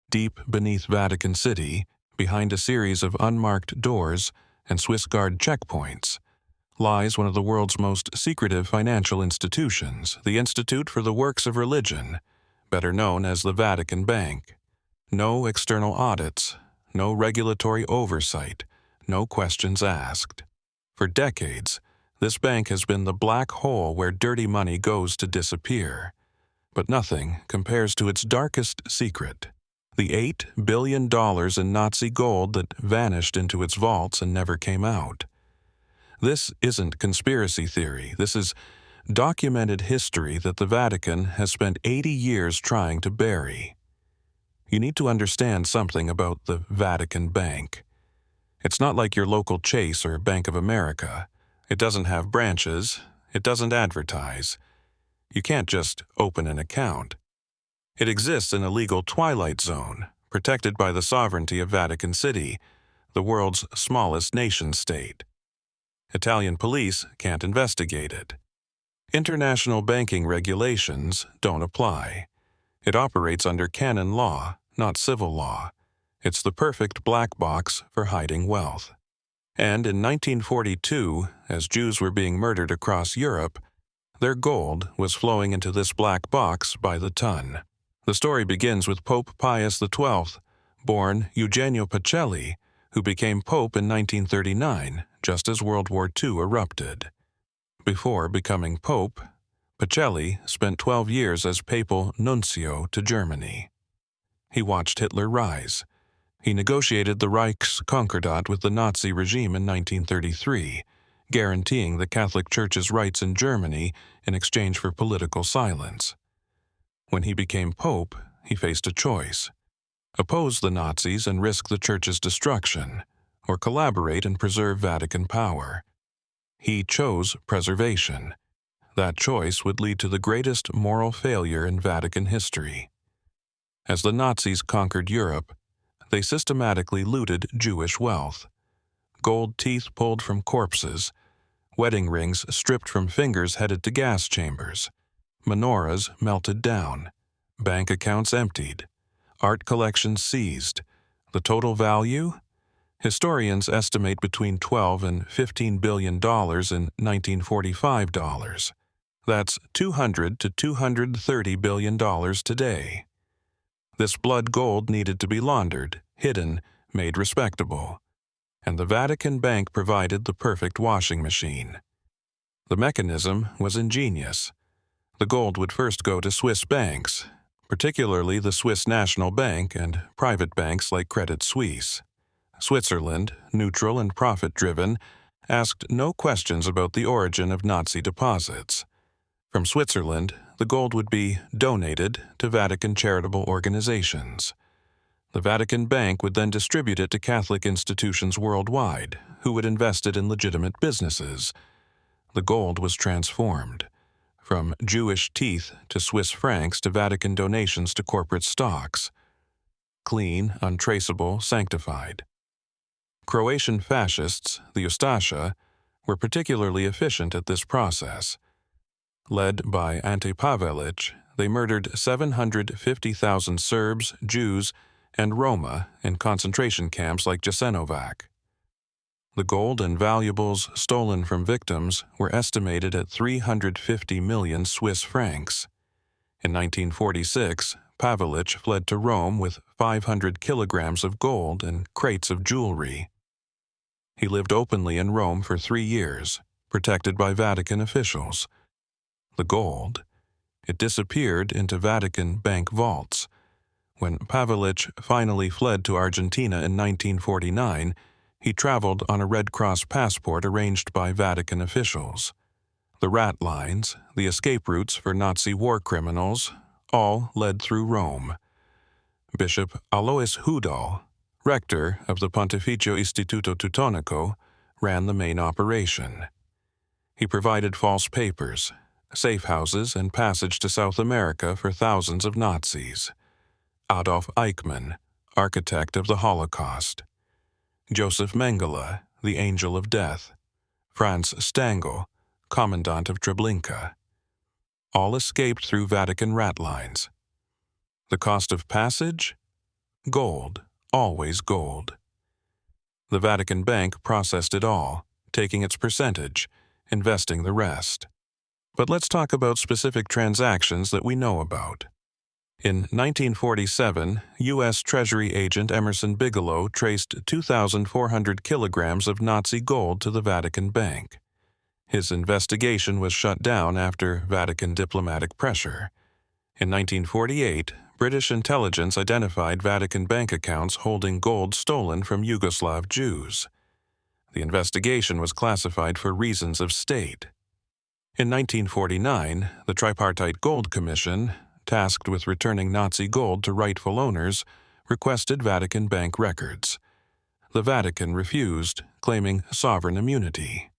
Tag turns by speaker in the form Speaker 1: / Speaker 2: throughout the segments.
Speaker 1: Deep beneath Vatican City, behind a series of unmarked doors and Swiss Guard checkpoints, lies one of the world's most secretive financial institutions, the Institute for the Works of Religion, better known as the Vatican Bank. No external audits, no regulatory oversight, no questions asked. For decades, this bank has been the black hole where dirty money goes to disappear. But nothing compares to its darkest secret, the $8 billion in Nazi gold that vanished into its vaults and never came out. This isn't conspiracy theory. This is documented history that the Vatican has spent 80 years trying to bury. You need to understand something about the Vatican Bank. It's not like your local Chase or Bank of America. It doesn't have branches. It doesn't advertise. You can't just open an account. It exists in a legal twilight zone, protected by the sovereignty of Vatican City, the world's smallest nation-state. Italian police can't investigate it. International banking regulations don't apply. It operates under canon law, not civil law. It's the perfect black box for hiding wealth. And in 1942, as Jews were being murdered across Europe, their gold was flowing into this black box by the ton. The story begins with Pope Pius XII, born Eugenio Pacelli, who became Pope in 1939, just as World War II erupted. Before becoming Pope, Pacelli spent 12 years as papal nuncio to Germany. He watched Hitler rise. He negotiated the Reichskonkordat with the Nazi regime in 1933, guaranteeing the Catholic Church's rights in Germany in exchange for political silence. When he became Pope, he faced a choice: oppose the Nazis and risk the Church's destruction, or collaborate and preserve Vatican power. He chose preservation. That choice would lead to the greatest moral failure in Vatican history. As the Nazis conquered Europe, they systematically looted Jewish wealth. Gold teeth pulled from corpses, wedding rings stripped from fingers headed to gas chambers, menorahs melted down, bank accounts emptied, art collections seized. The total value? Historians estimate between $12 and $15 billion in 1945 dollars. That's $200 to $230 billion today. This blood gold needed to be laundered, hidden, made respectable. And the Vatican Bank provided the perfect washing machine. The mechanism was ingenious. The gold would first go to Swiss banks, particularly the Swiss National Bank and private banks like Credit Suisse. Switzerland, neutral and profit-driven, asked no questions about the origin of Nazi deposits. From Switzerland, the gold would be donated to Vatican charitable organizations. The Vatican Bank would then distribute it to Catholic institutions worldwide, who would invest it in legitimate businesses. The gold was transformed, from Jewish teeth to Swiss francs to Vatican donations to corporate stocks. Clean, untraceable, sanctified. Croatian fascists, the Ustasha, were particularly efficient at this process. Led by Ante Pavelic, they murdered 750,000 Serbs, Jews, and Roma in concentration camps like Jasenovac. The gold and valuables stolen from victims were estimated at 350 million Swiss francs. In 1946, Pavelic fled to Rome with 500 kilograms of gold and crates of jewelry. He lived openly in Rome for 3 years, protected by Vatican officials. The gold, it disappeared into Vatican bank vaults. When Pavelic finally fled to Argentina in 1949, he traveled on a Red Cross passport arranged by Vatican officials. The rat lines, the escape routes for Nazi war criminals, all led through Rome. Bishop Alois Hudal, rector of the Pontificio Istituto Teutonico, ran the main operation. He provided false papers, safe houses, and passage to South America for thousands of Nazis. Adolf Eichmann, architect of the Holocaust. Joseph Mengele, the Angel of Death. Franz Stangl, Commandant of Treblinka. All escaped through Vatican rat lines. The cost of passage? Gold, always gold. The Vatican Bank processed it all, taking its percentage, investing the rest. But let's talk about specific transactions that we know about. In 1947, U.S. Treasury agent Emerson Bigelow traced 2,400 kilograms of Nazi gold to the Vatican Bank. His investigation was shut down after Vatican diplomatic pressure. In 1948, British intelligence identified Vatican bank accounts holding gold stolen from Yugoslav Jews. The investigation was classified for reasons of state. In 1949, the Tripartite Gold Commission, tasked with returning Nazi gold to rightful owners, requested Vatican Bank records. The Vatican refused, claiming sovereign immunity.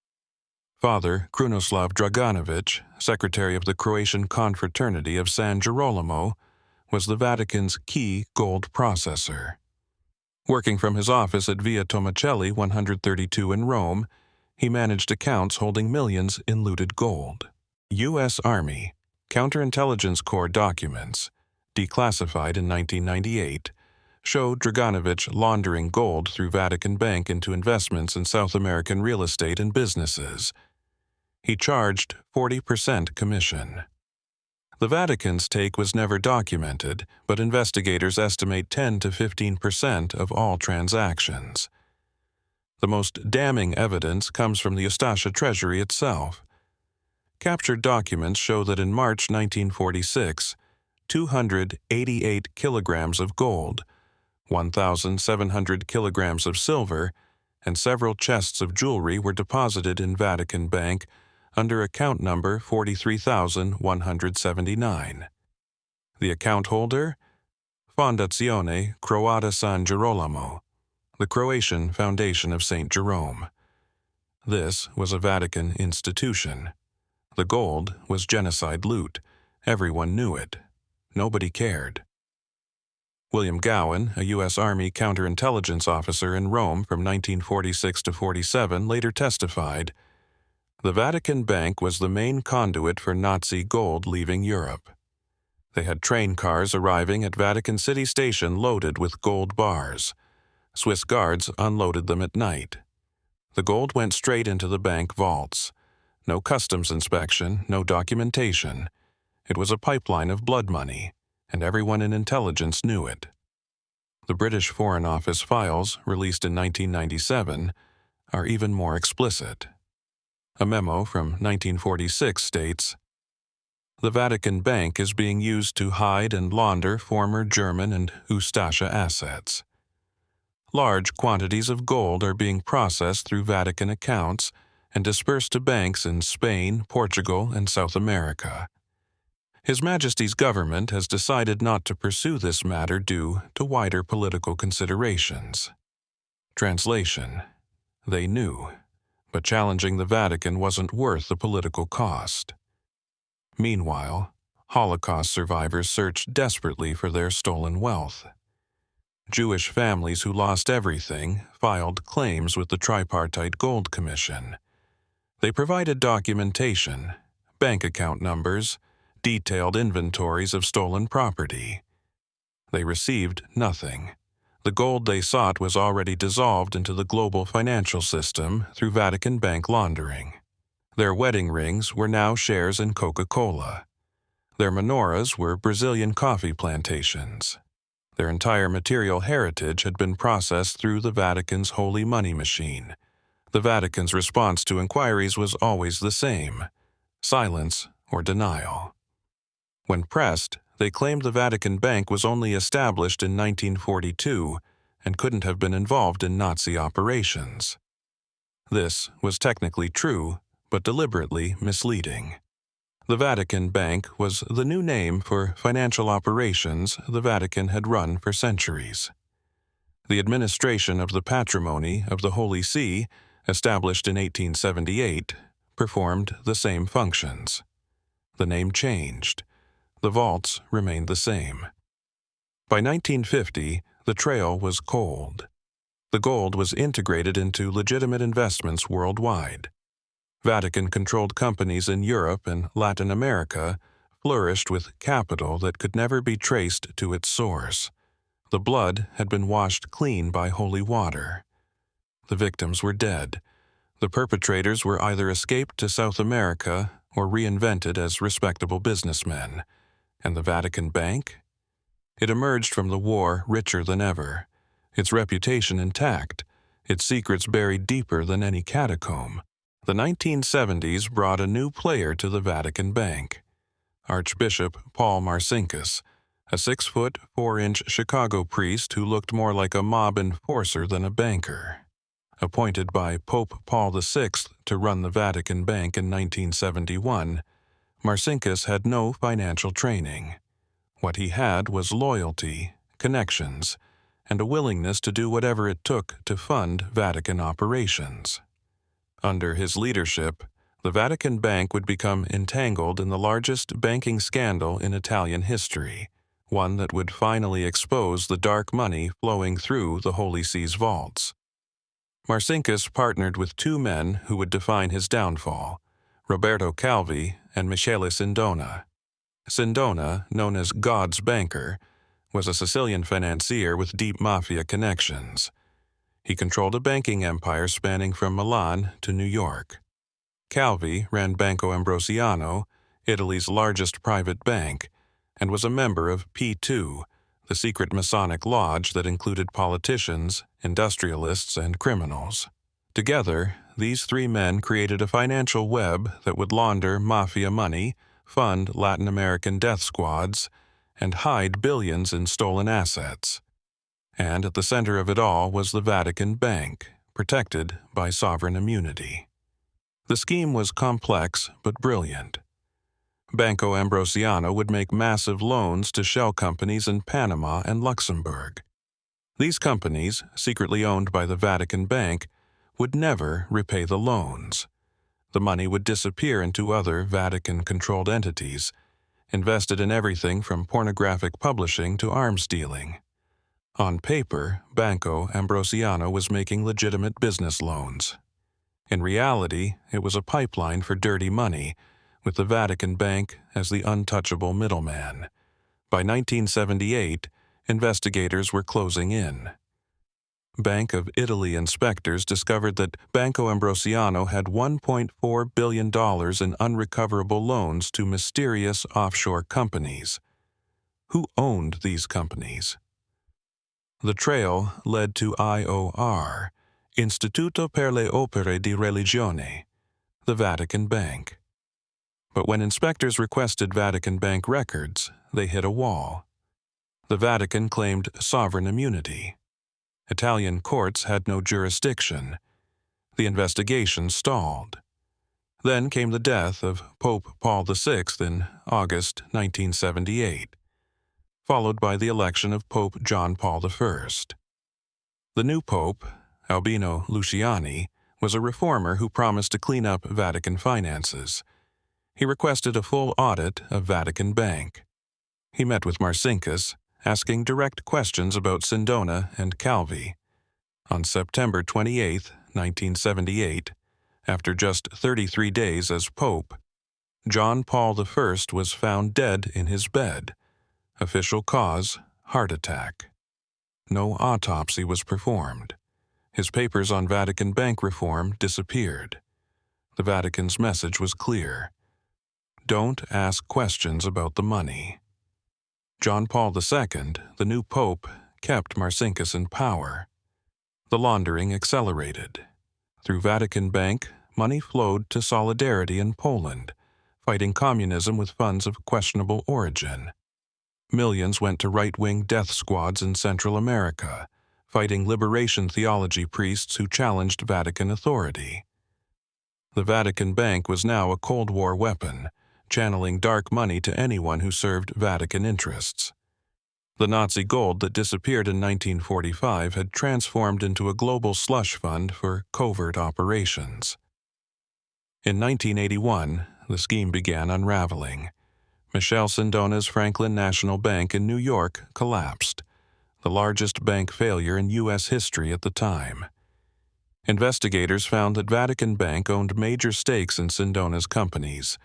Speaker 1: Father Krunoslav Draganović, secretary of the Croatian Confraternity of San Girolamo, was the Vatican's key gold processor. Working from his office at Via Tomacelli 132 in Rome, he managed accounts holding millions in looted gold. U.S. Army Counterintelligence Corps documents, declassified in 1998, showed Draganović laundering gold through Vatican Bank into investments in South American real estate and businesses. He charged 40% commission. The Vatican's take was never documented, but investigators estimate 10 to 15% of all transactions. The most damning evidence comes from the Ustasha treasury itself. Captured documents show that in March 1946, 288 kilograms of gold, 1,700 kilograms of silver, and several chests of jewelry were deposited in Vatican Bank under account number 43,179. The account holder? Fondazione Croata San Girolamo, the Croatian Foundation of St. Jerome. This was a Vatican institution. The gold was genocide loot. Everyone knew it. Nobody cared. William Gowan, a U.S. Army counterintelligence officer in Rome from 1946 to 47, later testified, "The Vatican Bank was the main conduit for Nazi gold leaving Europe. They had train cars arriving at Vatican City Station loaded with gold bars. Swiss guards unloaded them at night. The gold went straight into the bank vaults. No customs inspection, no documentation. It was a pipeline of blood money, and everyone in intelligence knew it." The British Foreign Office files, released in 1997, are even more explicit. A memo from 1946 states, "The Vatican Bank is being used to hide and launder former German and Ustasha assets. Large quantities of gold are being processed through Vatican accounts and dispersed to banks in Spain, Portugal, and South America. His Majesty's government has decided not to pursue this matter due to wider political considerations." Translation: They knew, but challenging the Vatican wasn't worth the political cost. Meanwhile, Holocaust survivors searched desperately for their stolen wealth. Jewish families who lost everything filed claims with the Tripartite Gold Commission. They provided documentation, bank account numbers, detailed inventories of stolen property. They received nothing. The gold they sought was already dissolved into the global financial system through Vatican Bank laundering. Their wedding rings were now shares in Coca-Cola. Their menorahs were Brazilian coffee plantations. Their entire material heritage had been processed through the Vatican's holy money machine. The Vatican's response to inquiries was always the same: silence or denial. When pressed, they claimed the Vatican Bank was only established in 1942 and couldn't have been involved in Nazi operations. This was technically true, but deliberately misleading. The Vatican Bank was the new name for financial operations the Vatican had run for centuries. The administration of the patrimony of the Holy See, established in 1878, performed the same functions. The name changed. The vaults remained the same. By 1950, the trail was cold. The gold was integrated into legitimate investments worldwide. Vatican-controlled companies in Europe and Latin America flourished with capital that could never be traced to its source. The blood had been washed clean by holy water. The victims were dead. The perpetrators were either escaped to South America or reinvented as respectable businessmen. And the Vatican Bank? It emerged from the war richer than ever, its reputation intact, its secrets buried deeper than any catacomb. The 1970s brought a new player to the Vatican Bank, Archbishop Paul Marcinkus, a 6-foot, 4-inch Chicago priest who looked more like a mob enforcer than a banker. Appointed by Pope Paul VI to run the Vatican Bank in 1971, Marcinkus had no financial training. What he had was loyalty, connections, and a willingness to do whatever it took to fund Vatican operations. Under his leadership, the Vatican Bank would become entangled in the largest banking scandal in Italian history, one that would finally expose the dark money flowing through the Holy See's vaults. Marcinkus partnered with two men who would define his downfall, Roberto Calvi and Michele Sindona. Sindona, known as God's banker, was a Sicilian financier with deep mafia connections. He controlled a banking empire spanning from Milan to New York. Calvi ran Banco Ambrosiano, Italy's largest private bank, and was a member of P2, the secret Masonic lodge that included politicians, industrialists, and criminals. Together, these three men created a financial web that would launder mafia money, fund Latin American death squads, and hide billions in stolen assets. And at the center of it all was the Vatican Bank, protected by sovereign immunity. The scheme was complex but brilliant. Banco Ambrosiano would make massive loans to shell companies in Panama and Luxembourg. These companies, secretly owned by the Vatican Bank, would never repay the loans. The money would disappear into other Vatican-controlled entities, invested in everything from pornographic publishing to arms dealing. On paper, Banco Ambrosiano was making legitimate business loans. In reality, it was a pipeline for dirty money, with the Vatican Bank as the untouchable middleman. By 1978, investigators were closing in. Bank of Italy inspectors discovered that Banco Ambrosiano had $1.4 billion in unrecoverable loans to mysterious offshore companies. Who owned these companies? The trail led to IOR, Istituto per le Opere di Religione, the Vatican Bank. But when inspectors requested Vatican Bank records, they hit a wall. The Vatican claimed sovereign immunity. Italian courts had no jurisdiction. The investigation stalled. Then came the death of Pope Paul VI in August 1978, followed by the election of Pope John Paul I. The new pope, Albino Luciani, was a reformer who promised to clean up Vatican finances. He requested a full audit of Vatican Bank. He met with Marcinkus, asking direct questions about Sindona and Calvi. On September 28, 1978, after just 33 days as Pope, John Paul I was found dead in his bed. Official cause, heart attack. No autopsy was performed. His papers on Vatican Bank reform disappeared. The Vatican's message was clear. Don't ask questions about the money. John Paul II, the new pope, kept Marcinkus in power. The laundering accelerated. Through Vatican Bank, money flowed to Solidarity in Poland, fighting communism with funds of questionable origin. Millions went to right-wing death squads in Central America, fighting liberation theology priests who challenged Vatican authority. The Vatican Bank was now a Cold War weapon, channeling dark money to anyone who served Vatican interests. The Nazi gold that disappeared in 1945 had transformed into a global slush fund for covert operations. In 1981, the scheme began unraveling. Michele Sindona's Franklin National Bank in New York collapsed, the largest bank failure in U.S. history at the time. Investigators found that Vatican Bank owned major stakes in Sindona's companies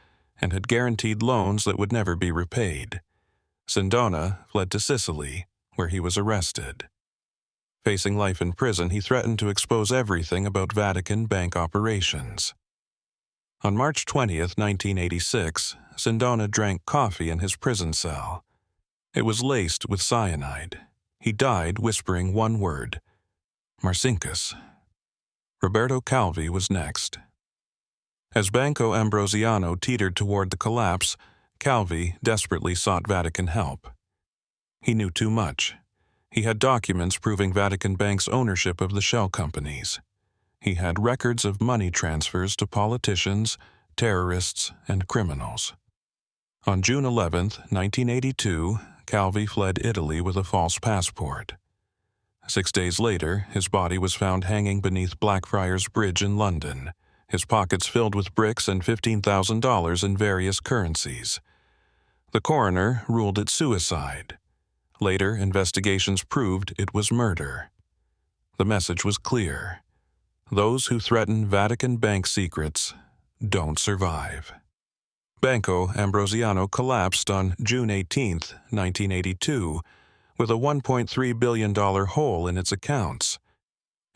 Speaker 1: and had guaranteed loans that would never be repaid. Sindona fled to Sicily, where he was arrested. Facing life in prison, he threatened to expose everything about Vatican Bank operations. On March 20th, 1986, Sindona drank coffee in his prison cell. It was laced with cyanide. He died whispering one word: Marcinkus. Roberto Calvi was next. As Banco Ambrosiano teetered toward the collapse, Calvi desperately sought Vatican help. He knew too much. He had documents proving Vatican Bank's ownership of the shell companies. He had records of money transfers to politicians, terrorists, and criminals. On June 11, 1982, Calvi fled Italy with a false passport. 6 days later, his body was found hanging beneath Blackfriars Bridge in London, his pockets filled with bricks and $15,000 in various currencies. The coroner ruled it suicide. Later, investigations proved it was murder. The message was clear: those who threaten Vatican Bank secrets don't survive. Banco Ambrosiano collapsed on June 18, 1982, with a $1.3 billion hole in its accounts.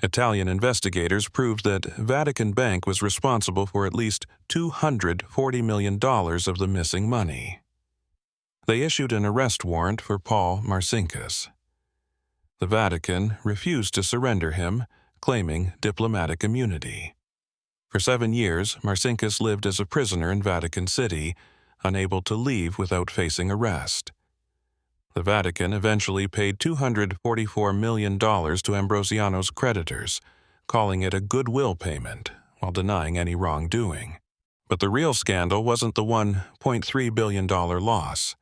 Speaker 1: Italian investigators proved that Vatican Bank was responsible for at least $240 million of the missing money. They issued an arrest warrant for Paul Marcinkus. The Vatican refused to surrender him, claiming diplomatic immunity. For 7 years, Marcinkus lived as a prisoner in Vatican City, unable to leave without facing arrest. The Vatican eventually paid $244 million to Ambrosiano's creditors, calling it a goodwill payment, while denying any wrongdoing. But the real scandal wasn't the $1.3 billion loss.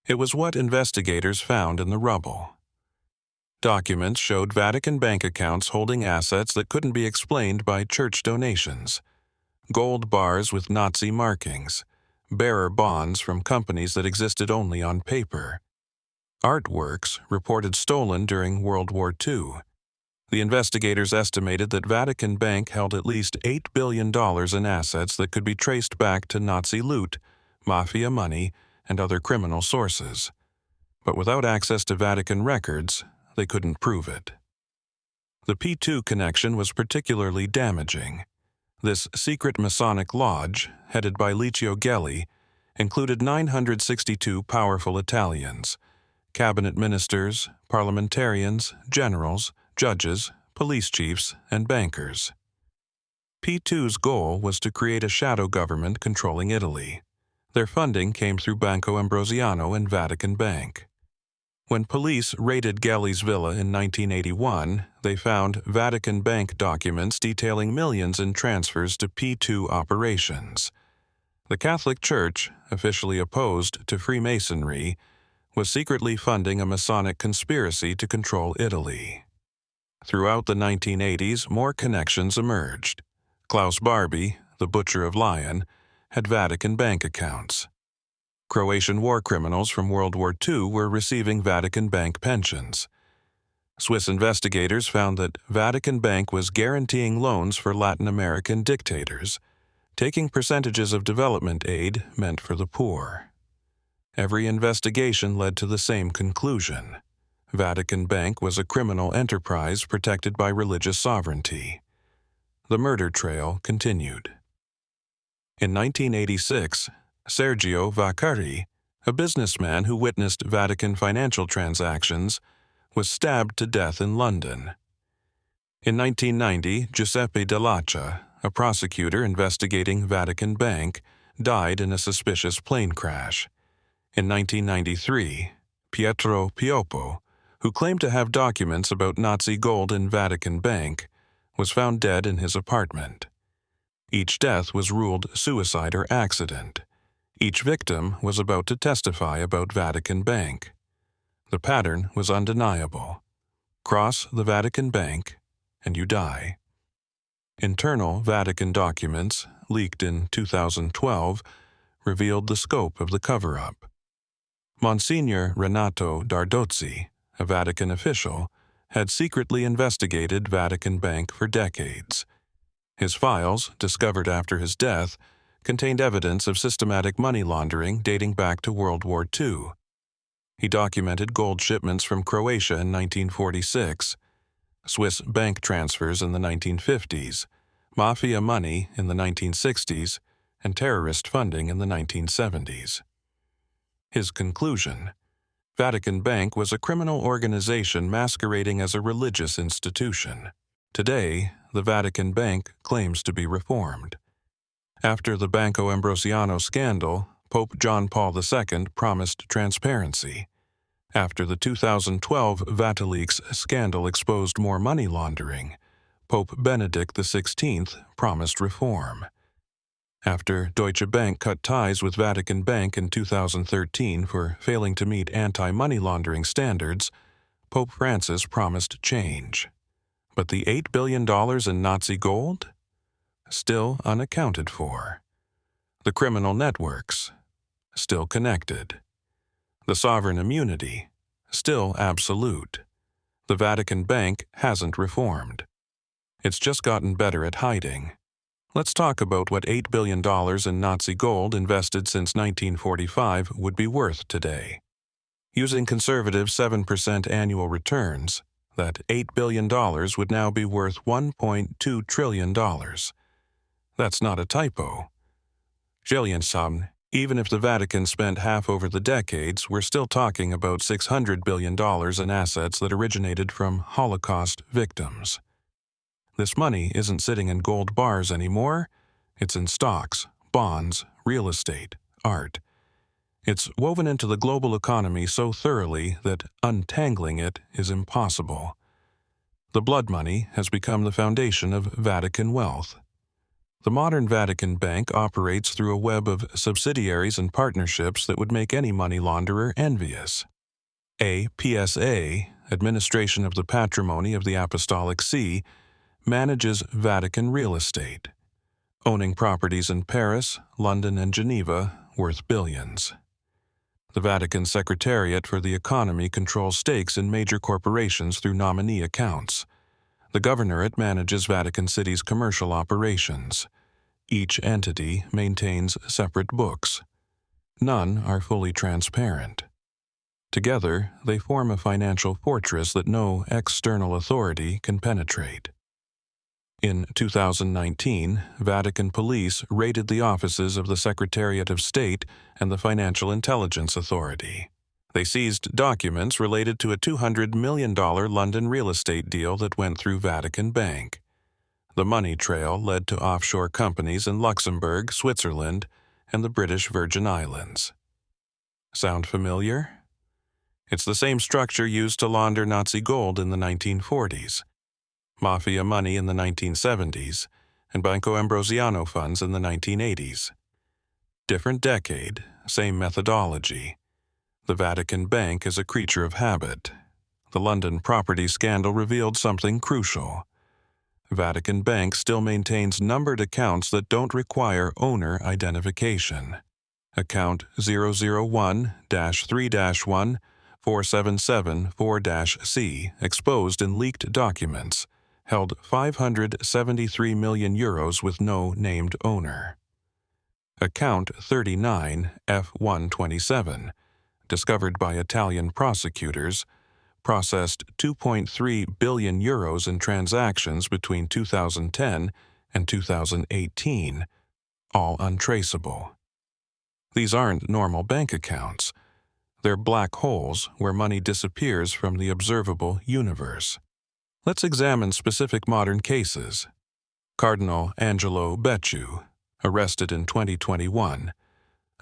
Speaker 1: It was what investigators found in the rubble. Documents showed Vatican Bank accounts holding assets that couldn't be explained by church donations: gold bars with Nazi markings, bearer bonds from companies that existed only on paper, artworks reported stolen during World War II. The investigators estimated that Vatican Bank held at least $8 billion in assets that could be traced back to Nazi loot, mafia money, and other criminal sources. But without access to Vatican records, they couldn't prove it. The P2 connection was particularly damaging. This secret Masonic lodge, headed by Licio Gelli, included 962 powerful Italians: cabinet ministers, parliamentarians, generals, judges, police chiefs, and bankers. P2's goal was to create a shadow government controlling Italy. Their funding came through Banco Ambrosiano and Vatican Bank. When police raided Gelli's villa in 1981, they found Vatican Bank documents detailing millions in transfers to P2 operations. The Catholic Church, officially opposed to Freemasonry, was secretly funding a Masonic conspiracy to control Italy. Throughout the 1980s, more connections emerged. Klaus Barbie, the Butcher of Lyon, had Vatican Bank accounts. Croatian war criminals from World War II were receiving Vatican Bank pensions. Swiss investigators found that Vatican Bank was guaranteeing loans for Latin American dictators, taking percentages of development aid meant for the poor. Every investigation led to the same conclusion: Vatican Bank was a criminal enterprise protected by religious sovereignty. The murder trail continued. In 1986, Sergio Vaccari, a businessman who witnessed Vatican financial transactions, was stabbed to death in London. In 1990, Giuseppe Dell'Accia, a prosecutor investigating Vatican Bank, died in a suspicious plane crash. In 1993, Pietro Pioppo, who claimed to have documents about Nazi gold in Vatican Bank, was found dead in his apartment. Each death was ruled suicide or accident. Each victim was about to testify about Vatican Bank. The pattern was undeniable. Cross the Vatican Bank, and you die. Internal Vatican documents, leaked in 2012, revealed the scope of the cover-up. Monsignor Renato Dardozzi, a Vatican official, had secretly investigated Vatican Bank for decades. His files, discovered after his death, contained evidence of systematic money laundering dating back to World War II. He documented gold shipments from Croatia in 1946, Swiss bank transfers in the 1950s, mafia money in the 1960s, and terrorist funding in the 1970s. His conclusion: Vatican Bank was a criminal organization masquerading as a religious institution. Today, the Vatican Bank claims to be reformed. After the Banco Ambrosiano scandal, Pope John Paul II promised transparency. After the 2012 Vatileaks scandal exposed more money laundering, Pope Benedict XVI promised reform. After Deutsche Bank cut ties with Vatican Bank in 2013 for failing to meet anti-money laundering standards, Pope Francis promised change. But the $8 billion in Nazi gold? Still unaccounted for. The criminal networks? Still connected. The sovereign immunity? Still absolute. The Vatican Bank hasn't reformed. It's just gotten better at hiding. Let's talk about what $8 billion in Nazi gold invested since 1945 would be worth today. Using conservative 7% annual returns, that $8 billion would now be worth $1.2 trillion. That's not a typo. Jillian, even if the Vatican spent half over the decades, we're still talking about $600 billion in assets that originated from Holocaust victims. This money isn't sitting in gold bars anymore. It's in stocks, bonds, real estate, art. It's woven into the global economy so thoroughly that untangling it is impossible. The blood money has become the foundation of Vatican wealth. The modern Vatican Bank operates through a web of subsidiaries and partnerships that would make any money launderer envious. PSA, Administration of the Patrimony of the Apostolic See, manages Vatican real estate, owning properties in Paris, London, and Geneva worth billions. The Vatican Secretariat for the Economy controls stakes in major corporations through nominee accounts. The governorate manages Vatican City's commercial operations. Each entity maintains separate books. None are fully transparent. Together, they form a financial fortress that no external authority can penetrate. In 2019, Vatican police raided the offices of the Secretariat of State and the Financial Intelligence Authority. They seized documents related to a $200 million London real estate deal that went through Vatican Bank. The money trail led to offshore companies in Luxembourg, Switzerland, and the British Virgin Islands. Sound familiar? It's the same structure used to launder Nazi gold in the 1940s. Mafia money in the 1970s, and Banco Ambrosiano funds in the 1980s. Different decade, same methodology. The Vatican Bank is a creature of habit. The London property scandal revealed something crucial. Vatican Bank still maintains numbered accounts that don't require owner identification. Account 001-3-1 4774-C, exposed in leaked documents, held 573 million euros with no named owner. Account 39 F127, discovered by Italian prosecutors, processed 2.3 billion euros in transactions between 2010 and 2018, all untraceable. These aren't normal bank accounts. They're black holes where money disappears from the observable universe. Let's examine specific modern cases. Cardinal Angelo Becciu, arrested in 2021,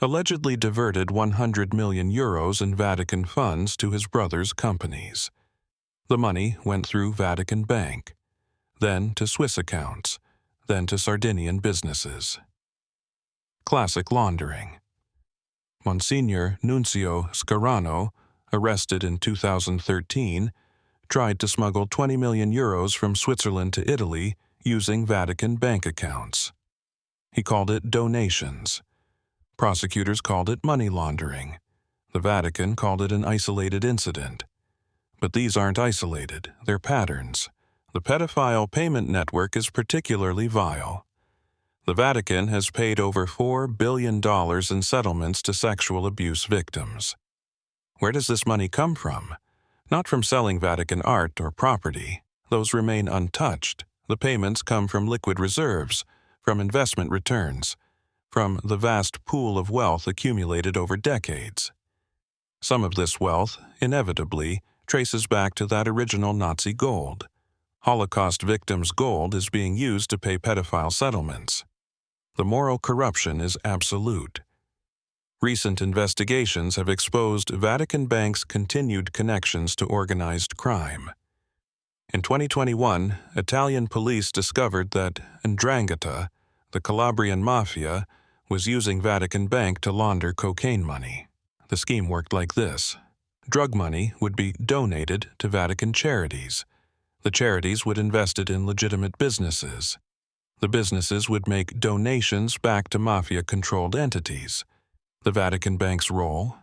Speaker 1: allegedly diverted 100 million euros in Vatican funds to his brother's companies. The money went through Vatican Bank, then to Swiss accounts, then to Sardinian businesses. Classic laundering. Monsignor Nunzio Scarano, arrested in 2013, tried to smuggle 20 million euros from Switzerland to Italy using Vatican bank accounts. He called it donations. Prosecutors called it money laundering. The Vatican called it an isolated incident. But these aren't isolated, they're patterns. The pedophile payment network is particularly vile. The Vatican has paid over $4 billion in settlements to sexual abuse victims. Where does this money come from? Not from selling Vatican art or property. Those remain untouched. The payments come from liquid reserves, from investment returns, from the vast pool of wealth accumulated over decades. Some of this wealth, inevitably, traces back to that original Nazi gold. Holocaust victims' gold is being used to pay pedophile settlements. The moral corruption is absolute. Recent investigations have exposed Vatican Bank's continued connections to organized crime. In 2021, Italian police discovered that 'Ndrangheta, the Calabrian mafia, was using Vatican Bank to launder cocaine money. The scheme worked like this. Drug money would be donated to Vatican charities. The charities would invest it in legitimate businesses. The businesses would make donations back to mafia-controlled entities. The Vatican Bank's role?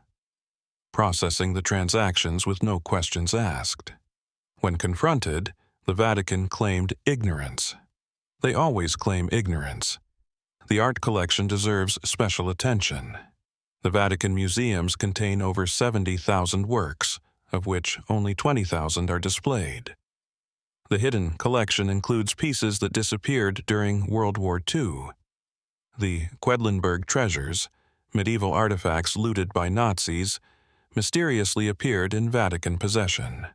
Speaker 1: Processing the transactions with no questions asked. When confronted, the Vatican claimed ignorance. They always claim ignorance. The art collection deserves special attention. The Vatican museums contain over 70,000 works, of which only 20,000 are displayed. The hidden collection includes pieces that disappeared during World War II. The Quedlinburg treasures, medieval artifacts looted by Nazis, mysteriously appeared in Vatican possession.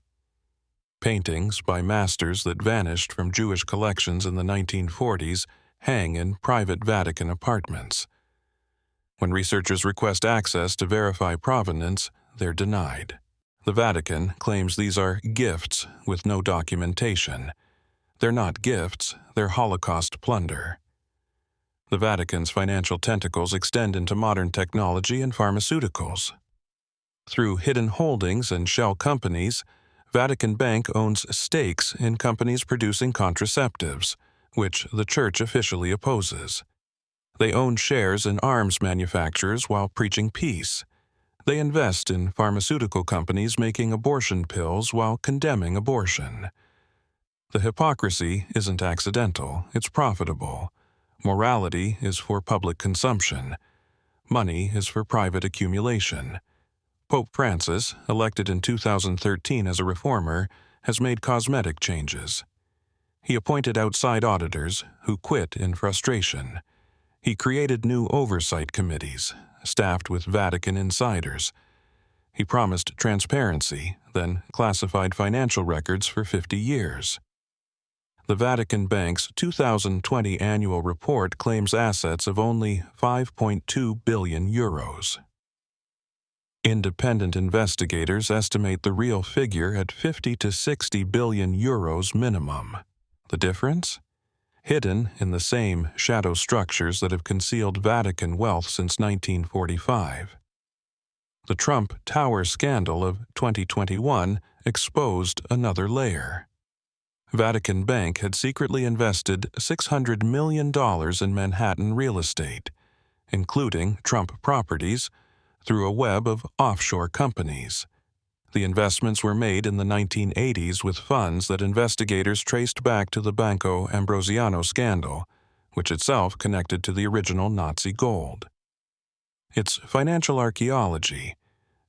Speaker 1: Paintings by masters that vanished from Jewish collections in the 1940s hang in private Vatican apartments. When researchers request access to verify provenance, they're denied. The Vatican claims these are gifts with no documentation. They're not gifts, they're Holocaust plunder. The Vatican's financial tentacles extend into modern technology and pharmaceuticals. Through hidden holdings and shell companies, Vatican Bank owns stakes in companies producing contraceptives, which the Church officially opposes. They own shares in arms manufacturers while preaching peace. They invest in pharmaceutical companies making abortion pills while condemning abortion. The hypocrisy isn't accidental, it's profitable. Morality is for public consumption. Money is for private accumulation. Pope Francis, elected in 2013 as a reformer, has made cosmetic changes. He appointed outside auditors who quit in frustration. He created new oversight committees, staffed with Vatican insiders. He promised transparency, then classified financial records for 50 years. The Vatican Bank's 2020 annual report claims assets of only 5.2 billion euros. Independent investigators estimate the real figure at 50 to 60 billion euros minimum. The difference? Hidden in the same shadow structures that have concealed Vatican wealth since 1945. The Trump Tower scandal of 2021 exposed another layer. Vatican Bank had secretly invested $600 million in Manhattan real estate, including Trump properties, through a web of offshore companies. The investments were made in the 1980s with funds that investigators traced back to the Banco Ambrosiano scandal, which itself connected to the original Nazi gold. It's financial archaeology.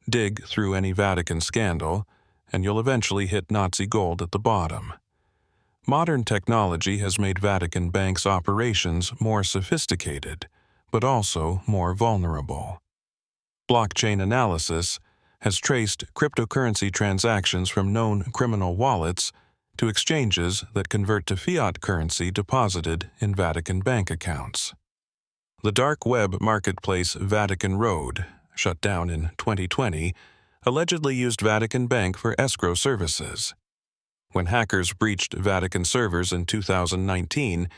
Speaker 1: Dig through any Vatican scandal, and you'll eventually hit Nazi gold at the bottom. Modern technology has made Vatican Bank's operations more sophisticated, but also more vulnerable. Blockchain analysis has traced cryptocurrency transactions from known criminal wallets to exchanges that convert to fiat currency deposited in Vatican bank accounts. The dark web marketplace Vatican Road, shut down in 2020, allegedly used Vatican Bank for escrow services. When hackers breached Vatican servers in 2019,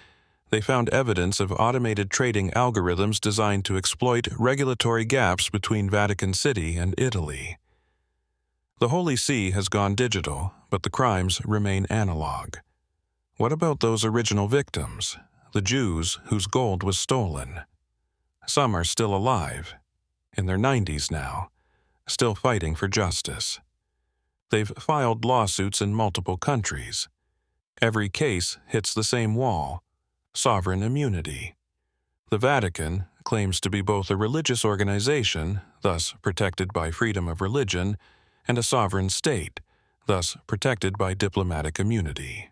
Speaker 1: they found evidence of automated trading algorithms designed to exploit regulatory gaps between Vatican City and Italy. The Holy See has gone digital, but the crimes remain analog. What about those original victims, the Jews whose gold was stolen? Some are still alive, in their 90s now, still fighting for justice. They've filed lawsuits in multiple countries. Every case hits the same wall: sovereign immunity. The Vatican claims to be both a religious organization, thus protected by freedom of religion, and a sovereign state, thus protected by diplomatic immunity.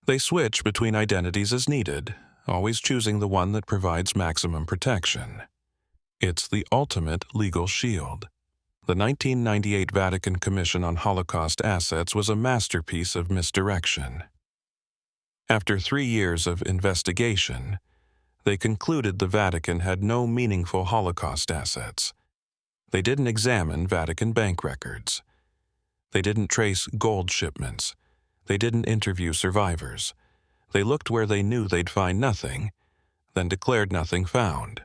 Speaker 1: They switch between identities as needed, always choosing the one that provides maximum protection. It's the ultimate legal shield. The 1998 Vatican Commission on Holocaust Assets was a masterpiece of misdirection. After 3 years of investigation, they concluded the Vatican had no meaningful Holocaust assets. They didn't examine Vatican Bank records. They didn't trace gold shipments. They didn't interview survivors. They looked where they knew they'd find nothing, then declared nothing found.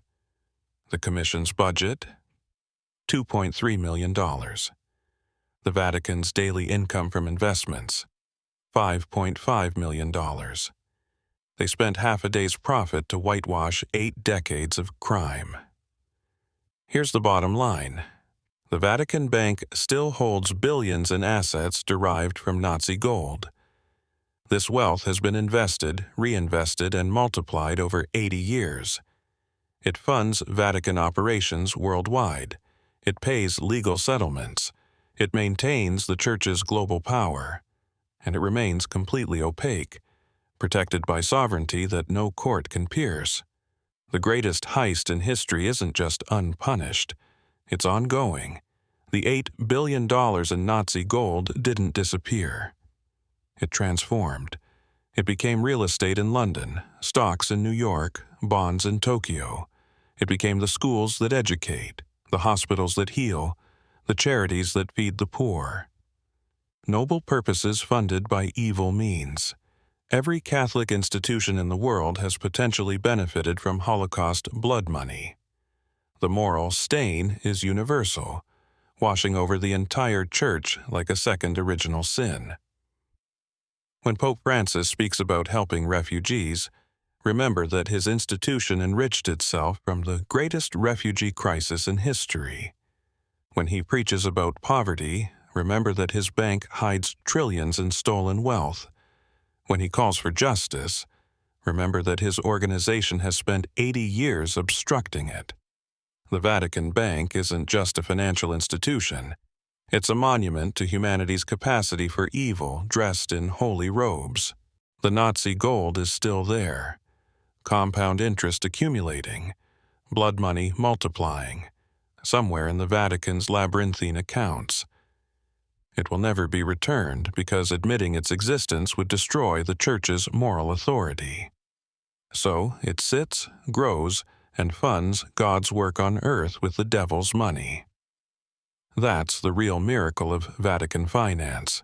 Speaker 1: The Commission's budget? $2.3 million. The Vatican's daily income from investments? $5.5 million. They spent half a day's profit to whitewash 8 decades of crime. Here's the bottom line. The Vatican Bank still holds billions in assets derived from Nazi gold. This wealth has been invested, reinvested, and multiplied over 80 years. It funds Vatican operations worldwide. It pays legal settlements. It maintains the Church's global power. And it remains completely opaque, protected by sovereignty that no court can pierce. The greatest heist in history isn't just unpunished. It's ongoing. The $8 billion in Nazi gold didn't disappear. It transformed. It became real estate in London, stocks in New York, bonds in Tokyo. It became the schools that educate, the hospitals that heal, the charities that feed the poor. Noble purposes funded by evil means. Every Catholic institution in the world has potentially benefited from Holocaust blood money. The moral stain is universal, washing over the entire Church like a second original sin. When Pope Francis speaks about helping refugees, remember that his institution enriched itself from the greatest refugee crisis in history. When he preaches about poverty, remember that his bank hides trillions in stolen wealth. When he calls for justice, remember that his organization has spent 80 years obstructing it. The Vatican Bank isn't just a financial institution. It's a monument to humanity's capacity for evil dressed in holy robes. The Nazi gold is still there. Compound interest accumulating. Blood money multiplying. Somewhere in the Vatican's labyrinthine accounts. It will never be returned because admitting its existence would destroy the Church's moral authority. So it sits, grows, and funds God's work on earth with the devil's money. That's the real miracle of Vatican finance,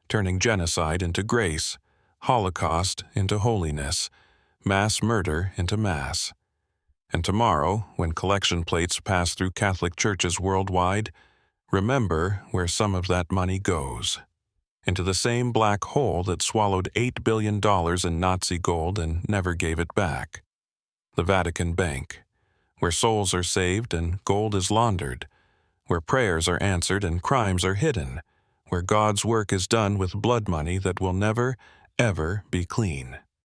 Speaker 1: turning genocide into grace, Holocaust into holiness, mass murder into mass. And tomorrow, when collection plates pass through Catholic churches worldwide, remember where some of that money goes. Into the same black hole that swallowed $8 billion in Nazi gold and never gave it back. The Vatican Bank, where souls are saved and gold is laundered, where prayers are answered and crimes are hidden, where God's work is done with blood money that will never, ever be clean.